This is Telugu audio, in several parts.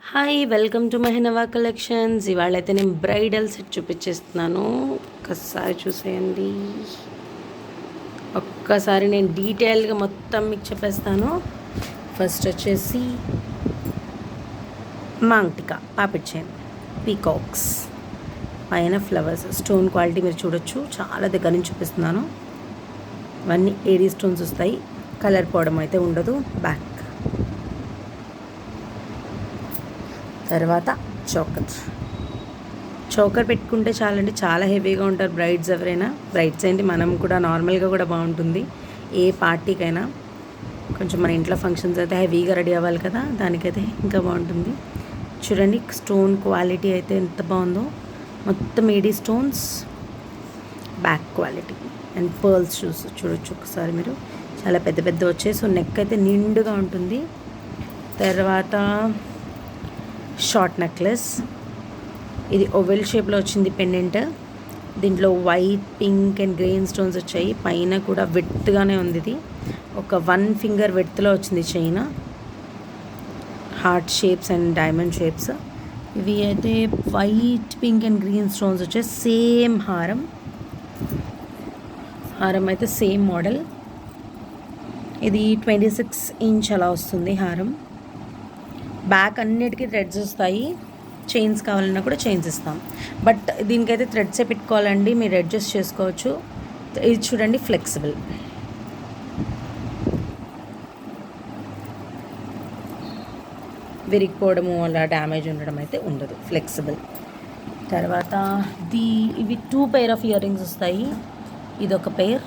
Hi, welcome to Mahinava collections. ఇవాళైతే నేను బ్రైడల్ సెట్ చూపించేస్తున్నాను. ఒక్కసారి చూసేయండి. ఒక్కసారి నేను డీటెయిల్గా మొత్తం మీకు చెప్పేస్తాను. ఫస్ట్ వచ్చేసి మాంగ్టికా పాపిడ్ చైన్, పీకాక్స్, పైన ఫ్లవర్స్, స్టోన్ క్వాలిటీ మీరు చూడొచ్చు. చాలా దగ్గర నుంచి చూపిస్తున్నాను. ఇవన్నీ ఏడీ స్టోన్స్ వస్తాయి. కలర్ పోవడం అయితే ఉండదు. బ్యాక్ తర్వాత చోకర్ పెట్టుకుంటే చాలండి. చాలా హెవీగా ఉంటారు బ్రైడ్స్. ఎవరైనా బ్రైడ్స్ ఏంటి, మనం కూడా నార్మల్గా కూడా బాగుంటుంది. ఏ పార్టీకైనా కొంచెం మన ఇంట్లో ఫంక్షన్స్ అయితే హెవీగా రెడీ అవ్వాలి కదా, దానికైతే ఇంకా బాగుంటుంది. చూడండి స్టోన్ క్వాలిటీ అయితే ఎంత బాగుందో. మొత్తం AD stones, back quality and pearls చూడొచ్చు ఒకసారి మీరు. చాలా పెద్ద పెద్ద వచ్చాయి. సో నెక్ అయితే నిండుగా ఉంటుంది. తర్వాత షార్ట్ నెక్లెస్, ఇది ఓవెల్ షేప్లో వచ్చింది పెండెంట్. దీంట్లో white, pink and green stones వచ్చాయి. పైన కూడా విడ్త్గానే ఉంది. ఇది ఒక 1 ఫింగర్ విడ్త్లో వచ్చింది chain. Heart shapes and diamond shapes. ఇవి అయితే white, pink and green stones వచ్చాయి. సేమ్ హారం అయితే సేమ్ మోడల్. ఇది 26 ఇంచ్ అలా వస్తుంది హారం. బ్యాక్ అన్నిటికీ థ్రెడ్స్ వస్తాయి. చైన్స్ కావాలన్నా కూడా చైన్స్ ఇస్తాం. బట్ దీనికైతే థ్రెడ్సే పెట్టుకోవాలండి, మీరు అడ్జస్ట్ చేసుకోవచ్చు. ఇది చూడండి ఫ్లెక్సిబుల్. విరిగిపోవడము అలా డ్యామేజ్ ఉండడం అయితే ఉండదు, ఫ్లెక్సిబుల్. తర్వాత ఇవి 2 పెయిర్ ఆఫ్ ఇయర్ రింగ్స్ వస్తాయి. ఇదొక పెయిర్,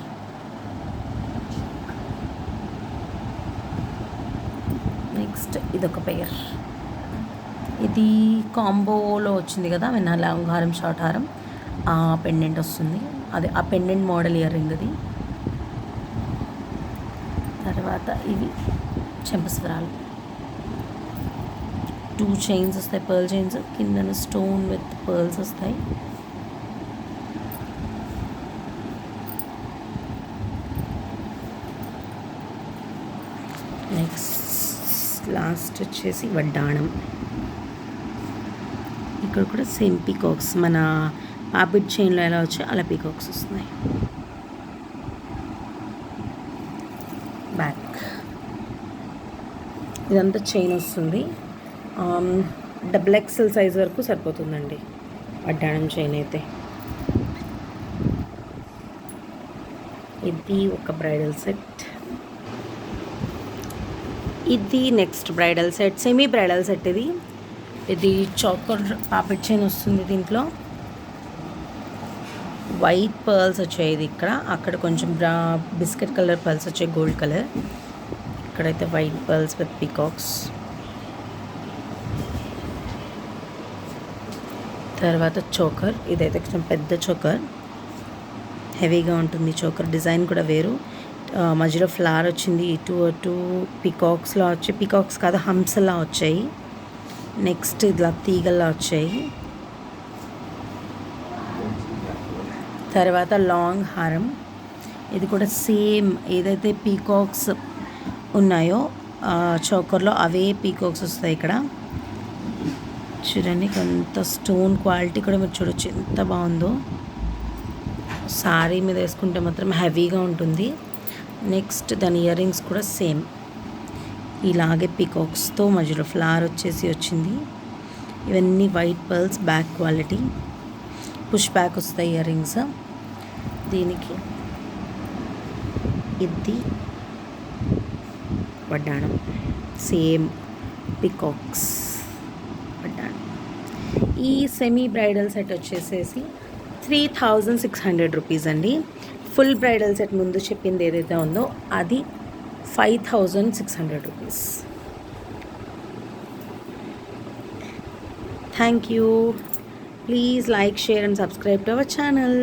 నెక్స్ట్ ఇదొక పెయిర్. ఇది కాంబోలో వచ్చింది కదా, లాంగ్ హారం, షార్ట్ హారం, ఆ పెండెంట్ వస్తుంది. అది ఆ పెండెంట్ మోడల్ ఇయర్ రింగ్ అది. తర్వాత ఇవి చెంపస్వరాలు, 2 చైన్స్ వస్తాయి, పర్ల్ చైన్స్. కింద స్టోన్ విత్ పర్ల్స్ వస్తాయి. నెక్స్ట్ లాస్ట్ వచ్చేసి వడ్డాణం. ఇక్కడ కూడా సేమ్ పీకాక్స్, మన పాపిడ్ చైన్లో ఎలా వచ్చాయో అలా పీకాక్స్ వస్తున్నాయి. బ్యాక్ ఇదంతా చైన్ వస్తుంది. XXL సైజ్ వరకు సరిపోతుందండి వడ్డాణం చైన్ అయితే. ఇది ఒక బ్రైడల్ సెట్. ఇది next bridal set, semi bridal set. ఇది చోకర్ పాపిడ్ చైన్ వస్తుంది. దీంట్లో వైట్ పర్ల్స్ వచ్చాయి. ఇది అక్కడ కొంచెం బిస్కెట్ కలర్ పర్ల్స్ వచ్చాయి, గోల్డ్ కలర్. ఇక్కడైతే వైట్ పర్ల్స్ విత్ పీకాక్స్. తర్వాత చోకర్, ఇదైతే కొంచెం పెద్ద చోకర్, హెవీగా ఉంటుంది. చోకర్ డిజైన్ కూడా వేరు. మధ్యలో ఫ్లవర్ వచ్చింది. టూ పీకాక్స్లా వచ్చాయి. పీకాక్స్ కాదు, హంసలా వచ్చాయి. నెక్స్ట్ ఇలా తీగల్లా వచ్చాయి. తర్వాత లాంగ్ హారం. ఇది కూడా సేమ్ ఏదైతే పీకాక్స్ ఉన్నాయో చోకర్లో అవే పీకాక్స్ వస్తాయి ఇక్కడ. చూడండి కొంత స్టోన్ క్వాలిటీ కూడా మీరు చూడొచ్చు ఎంత బాగుందో. సారీ మీద వేసుకుంటే మాత్రం హెవీగా ఉంటుంది. నెక్స్ట్ దాని ఇయర్ రింగ్స్ కూడా సేమ్ ఇలాగే పీకాక్స్తో మధ్యలో ఫ్లవర్ వచ్చింది. ఇవన్నీ white pearls, back quality, push back వస్తాయి ఇయర్ రింగ్స్ దీనికి. ఇది వడ్డాణం, సేమ్ పీకాక్స్ వడ్డాణం. ఈ సెమీ బ్రైడల్ సెట్ వచ్చేసేసి 3600 రూపీస్ అండి. ఫుల్ బ్రైడల్ సెట్ ముందు చెప్పింది ఏదైతే ఉందో అది 5600 rupees. Thank you. Please like, share and subscribe to our channel.